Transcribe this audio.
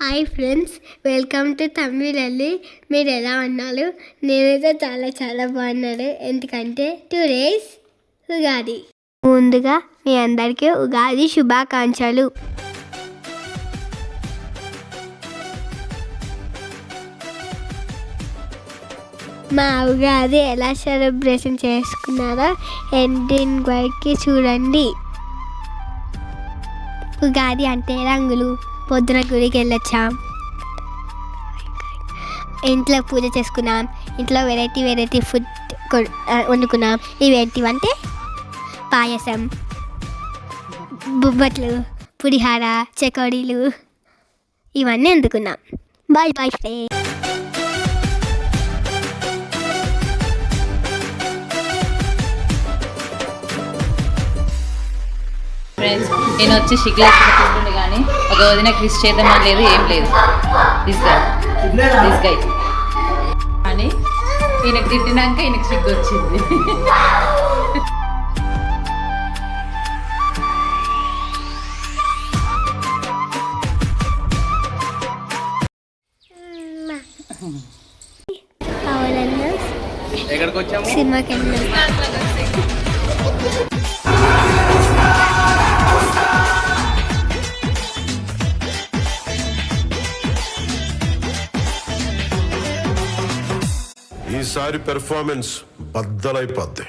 Hi friends, welcome to తమిళల్లి. మీరు ఎలా ఉన్నారు? నేనైతే చాలా చాలా బాగున్నాను. ఎందుకంటే టుడేస్ ఉగాది. ముందుగా మీ అందరికీ ఉగాది శుభాకాంక్షలు. మా ఉగాది ఎలా సెలబ్రేషన్ చేసుకున్నారో ఎండింగ్ వరకు చూడండి. ఉగాది అంటే రంగులు. పొద్దున గుడికి వెళ్ళొచ్చాం, ఇంట్లో పూజ చేసుకున్నాం, ఇంట్లో వెరైటీ ఫుడ్ వండుకున్నాం. ఇవేంటివంటే పాయసం, బొబ్బట్లు, పులిహార, చకోడీలు ఇవన్నీ వండుకున్నాం. Bye bye friends. ఫ్రెండ్స్, నేను వచ్చి సిగ్గులేకుండా కానీ ఒక వదిన క్రిస్ చేద్దామని లేదు, ఏం లేదు. దిస్ గై అని ఈయనకు తిట్టినాక ఈయనకు సిగ్గు వచ్చింది. ఎక్కడికి వచ్చాము? సినిమాకి వెళ్ళాం. ఈసారి పెర్ఫార్మెన్స్ బద్దలైపోద్ది.